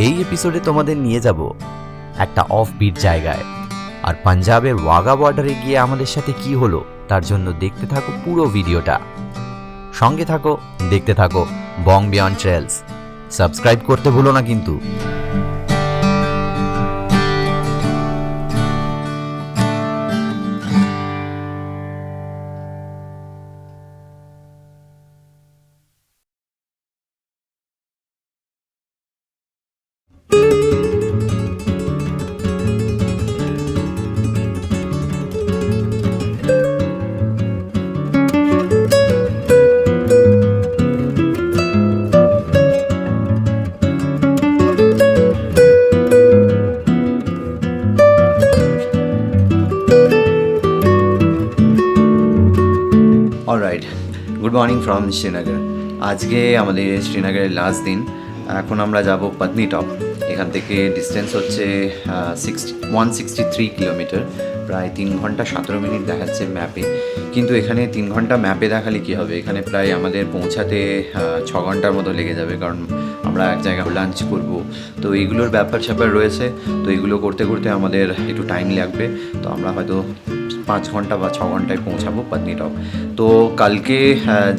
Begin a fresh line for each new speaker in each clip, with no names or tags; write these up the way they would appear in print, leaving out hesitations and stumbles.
এই এপিসোডে তোমাদের নিয়ে যাব একটা অফ বিট জায়গায়, আর পাঞ্জাবের ওয়াগা বর্ডারে গিয়ে আমাদের সাথে কি হলো তার জন্য দেখতে থাকো পুরো ভিডিওটা। সঙ্গে থাকো, দেখতে থাকো বং বিয়ন্ড ট্রেলস। সাবস্ক্রাইব করতে ভুলো না কিন্তু। Alright, good morning from Srinagar. আজকে আমাদের শ্রীনগরের লাস্ট দিন। এখন আমরা যাব পত্নীটপ। এখান থেকে ডিস্টেন্স হচ্ছে 163 কিলোমিটার, প্রায় 3 ঘন্টা 17 মিনিট দেখাচ্ছে ম্যাপে। কিন্তু এখানে 3 ঘন্টা ম্যাপে দেখালে কী হবে, এখানে প্রায় আমাদের পৌঁছাতে 6 ঘন্টার মতো লেগে যাবে, কারণ আমরা এক জায়গায় লাঞ্চ করব। তো এইগুলোর ব্যাপার স্যাপার রয়েছে, তো এগুলো করতে করতে আমাদের একটু টাইম লাগবে। তো আমরা হয়তো 5 ঘন্টা বা 6 ঘন্টায় পৌঁছাবো পত্নীটপ। তো কালকে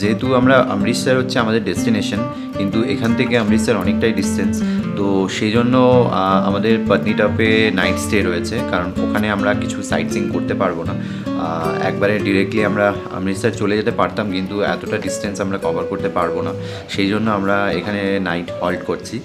যেহেতু আমরা অমৃতসর হচ্ছে আমাদের ডেস্টিনেশন, কিন্তু এখান থেকে অমৃতসর অনেকটাই ডিস্টেন্স। তো সেই জন্য আমাদের পত্নীটপে নাইট স্টে রয়েছে, কারণ ওখানে আমরা কিছু সাইট সিইং করতে পারবো না। একবারে ডিরেক্টলি আমরা অমৃতসর চলে যেতে পারতাম, কিন্তু এতটা ডিস্টেন্স আমরা কভার করতে পারবো না। সেই জন্য আমরা এখানে নাইট হল্ট করছি।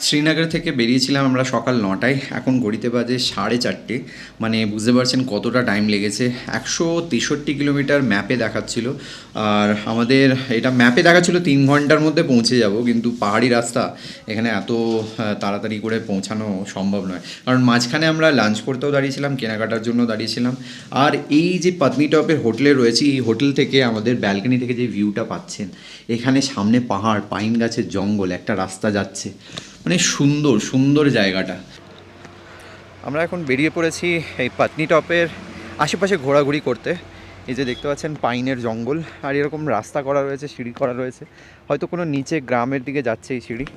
শ্রীনগর থেকে বেরিয়েছিলাম আমরা সকাল 9টায়, এখন ঘড়িতে বাজে 4:30। মানে বুঝতে পারছেন কতটা টাইম লেগেছে। 163 কিলোমিটার ম্যাপে দেখাচ্ছিল, আর আমাদের এটা ম্যাপে দেখাচ্ছিল 3 ঘন্টার মধ্যে পৌঁছে যাব, কিন্তু পাহাড়ি রাস্তা, এখানে এত তাড়াতাড়ি করে পৌঁছানো সম্ভব নয়। কারণ মাঝখানে আমরা লাঞ্চ করতেও দাঁড়িয়েছিলাম, কেনাকাটার জন্য দাঁড়িয়েছিলাম। আর এই যে পত্নীটপের হোটেলে রয়েছে, এই হোটেল থেকে আমাদের ব্যালকনি থেকে যে ভিউটা পাচ্ছেন, এখানে সামনে পাহাড়, পাইন গাছের জঙ্গল, একটা রাস্তা যাচ্ছে, মানে সুন্দর সুন্দর জায়গাটা। আমরা এখন বেরিয়ে পড়েছি এই পত্নীটপের আশেপাশে ঘোরাঘুরি করতে। এই যে দেখতে পাচ্ছেন পাইনের জঙ্গল, আর এরকম রাস্তা করা রয়েছে, সিঁড়ি করা রয়েছে, হয়তো কোনো নিচে গ্রামের দিকে যাচ্ছে এই সিঁড়ি।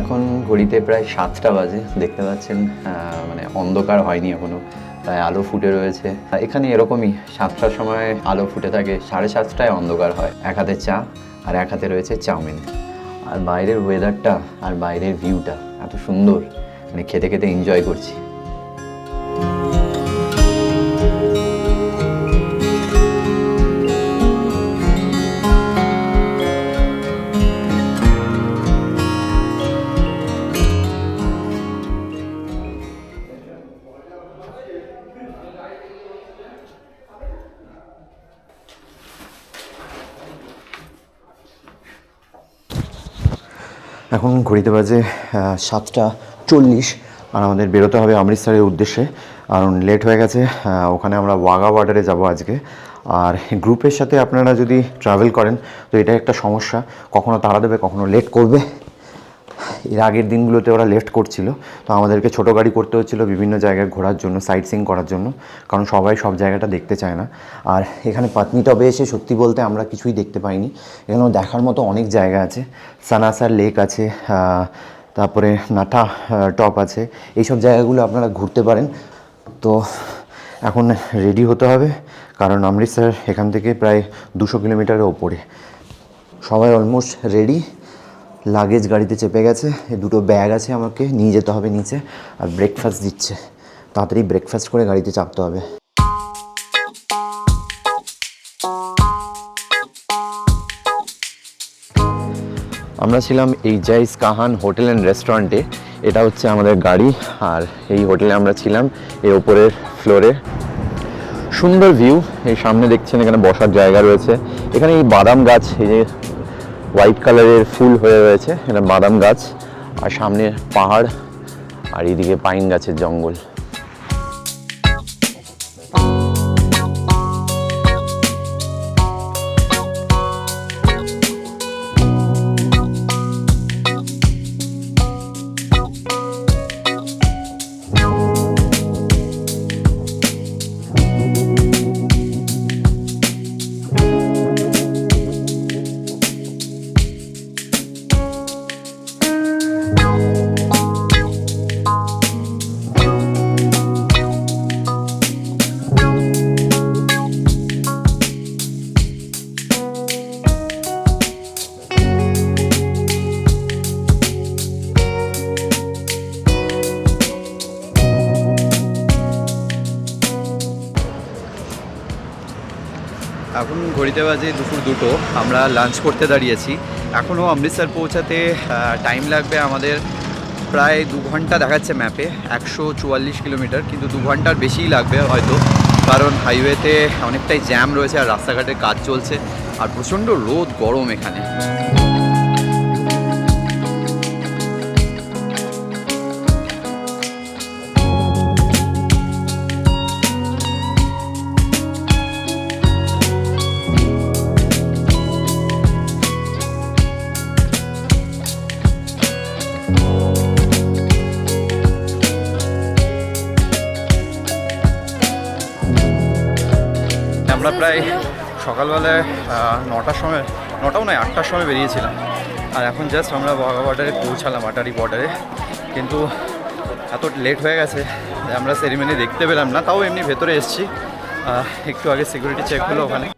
এখন ঘড়িতে প্রায় 7টা বাজে, দেখতে পাচ্ছেন মানে অন্ধকার হয়নি এখনও, প্রায় আলো ফুটে রয়েছে। এখানে এরকমই 7টার সময় আলো ফুটে থাকে, 7:30টায় অন্ধকার হয়। এক হাতে চা আর এক হাতে রয়েছে চাউমিন। আর বাইরের ওয়েদারটা আর বাইরের ভিউটা এত সুন্দর, মানে খেতে খেতে এনজয় করছি। এখন ঘড়িতে বাজে 7:40 আর আমাদের বেরোতে হবে অমৃতসরের উদ্দেশ্যে, কারণ লেট হয়ে গেছে। ওখানে আমরা ওয়াঘা বর্ডারে যাব আজকে। আর গ্রুপের সাথে আপনারা যদি ট্রাভেল করেন তো এটা একটা সমস্যা, কখনো তাড়া দেবে কখনো লেট করবে। এর আগের দিনগুলোতে ওরা লেট করছিল, তো আমাদেরকে ছোটো গাড়ি করতে হচ্ছিলো বিভিন্ন জায়গায় ঘোরার জন্য, সাইট সিইং করার জন্য, কারণ সবাই সব জায়গাটা দেখতে চায় না। আর এখানে পাটনিটপে এসে সত্যি বলতে আমরা কিছুই দেখতে পাইনি। এখানেও দেখার মতো অনেক জায়গা আছে, সানাসার লেক আছে, তারপরে নাটা টপ আছে, এইসব জায়গাগুলো আপনারা ঘুরতে পারেন। তো এখন রেডি হতে হবে, কারণ অমৃতসর এখান থেকে প্রায় 200 কিলোমিটারের ওপরে। সবাই অলমোস্ট রেডি, লাগেজ গাড়িতে চেপে গেছে, দুটো ব্যাগ আছে আমাকে নিয়ে যেতে হবে নিচে, আর ব্রেকফাস্ট দিচ্ছে, তাড়াতাড়ি ব্রেকফাস্ট করে গাড়িতে চাপতে হবে। আমরা ছিলাম এই জাইস কাহান হোটেল অ্যান্ড রেস্টুরেন্টে, এটা হচ্ছে আমাদের গাড়ি, আর এই হোটেলে আমরা ছিলাম এর ওপরের ফ্লোরে। সুন্দর ভিউ, এই সামনে দেখছেন এখানে বসার জায়গা রয়েছে, এখানে এই বাদাম গাছ, এই যে হোয়াইট কালারের ফুল হয়ে রয়েছে, এটা বাদাম গাছ, আর সামনে পাহাড়, আর এইদিকে পাইন গাছের জঙ্গল। এখন ঘড়িতে বাজে দুপুর 2টো, আমরা লাঞ্চ করতে দাঁড়িয়েছি। এখনও অমৃতসর পৌঁছাতে টাইম লাগবে আমাদের প্রায় 2 ঘন্টা দেখাচ্ছে ম্যাপে, 144 কিলোমিটার, কিন্তু 2 ঘন্টার বেশিই লাগবে হয়তো, কারণ হাইওয়েতে অনেকটাই জ্যাম রয়েছে আর রাস্তাঘাটের কাজ চলছে, আর প্রচণ্ড রোদ গরম এখানে। আমরা প্রায় সকালবেলায় 9টার সময়, 9টাও নয় 8টার সময় বেরিয়েছিলাম, আর এখন জাস্ট আমরা ওয়াঘা বর্ডারে পৌঁছালাম, আটারি বর্ডারে। কিন্তু এত লেট হয়ে গেছে আমরা সেরিমনি দেখতে পেলাম না, তাও এমনি ভেতরে এসেছি, একটু আগে সিকিউরিটি চেক হলো ওখানে।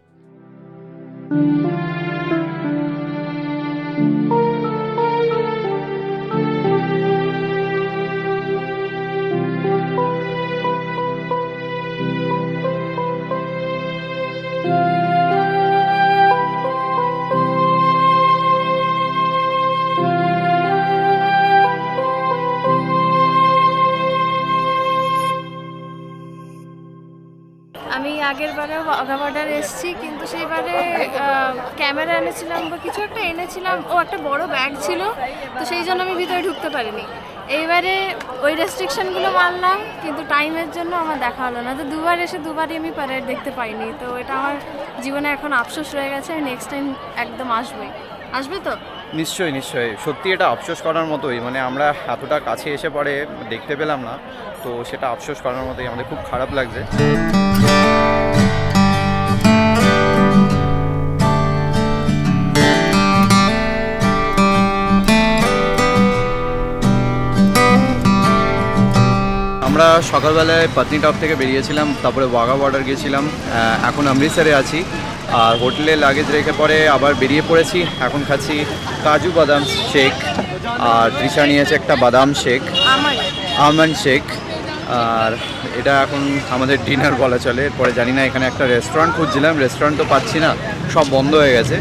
আমি আগের বারে ওয়াঘা বর্ডার এসেছি, কিন্তু সেইবারে ক্যামেরা এনেছিলাম বা কিছু একটা এনেছিলাম, ও একটা বড় ব্যাগ ছিল, তো সেই জন্য আমি ভিতরে ঢুকতে পারিনি। এইবারে ওই রেস্ট্রিকশনগুলো মানলাম, কিন্তু টাইমের জন্য আমার দেখা হলো না। তো দুবার এসে দুবারই আমি প্যারেড দেখতে পাইনি, তো এটা আমার জীবনে এখন আফসোস রয়ে গেছে। নেক্সট টাইম একদম আসবে তো?
নিশ্চয়ই নিশ্চয়ই, সত্যি এটা আফসোস করার মতোই, মানে আমরা এতটা কাছে এসে পরে দেখতে পেলাম না, তো সেটা আফসোস করার মতোই, আমাদের খুব খারাপ লাগছে। আমরা সকালবেলায় পাটনিটপ থেকে বেরিয়েছিলাম, তারপরে ওয়াঘা বর্ডার গিয়েছিলাম, এখন অমৃতসরে আছি, আর হোটেলে লাগেজ রেখে পরে আবার বেরিয়ে পড়েছি। এখন খাচ্ছি কাজু বাদাম শেক, আর তৃষা নিয়েছে একটা বাদাম শেক, আমন্ড শেক, আর এটা এখন আমাদের ডিনার বলা চলে। এরপরে জানি না, এখানে একটা রেস্টুরেন্ট খুঁজছিলাম, রেস্টুরেন্ট তো পাচ্ছি না, সব বন্ধ হয়ে গেছে।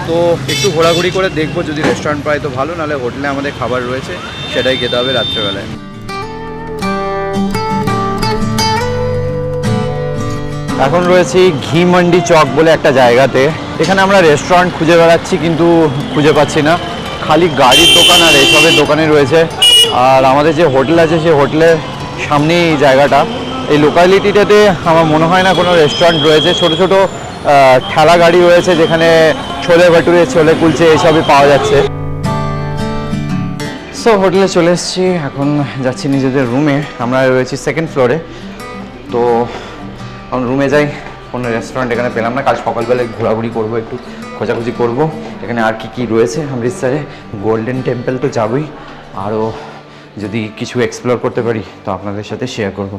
তো একটু ঘোরাঘুরি করে দেখবো, যদি রেস্টুরেন্ট পাই তো ভালো, নাহলে হোটেলে আমাদের খাবার রয়েছে সেটাই খেতে হবে রাত্রেবেলায়। এখন রয়েছি ঘি মান্ডি চক বলে একটা জায়গাতে, এখানে আমরা রেস্টুরেন্ট খুঁজে বেড়াচ্ছি কিন্তু খুঁজে পাচ্ছি না। খালি গাড়ির দোকান আর এইসবের দোকানে রয়েছে। আর আমাদের যে হোটেল আছে সেই হোটেলের সামনেই এই জায়গাটা। এই লোকালিটিটাতে আমার মনে হয় না কোনো রেস্টুরেন্ট রয়েছে। ছোট ছোট ঠেলা গাড়ি রয়েছে যেখানে ছোলে ভাটুরে, ছোলে কুলচে এইসবই পাওয়া যাচ্ছে। সো হোটেলে চলে এসেছি, এখন যাচ্ছি নিজেদের রুমে। আমরা রয়েছি সেকেন্ড ফ্লোরে। তো এখন রুমে যাই। কোনো রেস্টুরেন্ট এখানে পেলাম না। কাল সকালবেলায় ঘোরাঘুরি করবো, একটু খোঁজাখুঁজি করব এখানে আর কি কি রয়েছে অমৃতসরে। গোল্ডেন টেম্পল তো যাবই, আরও যদি কিছু এক্সপ্লোর করতে পারি তো আপনাদের সাথে শেয়ার করব।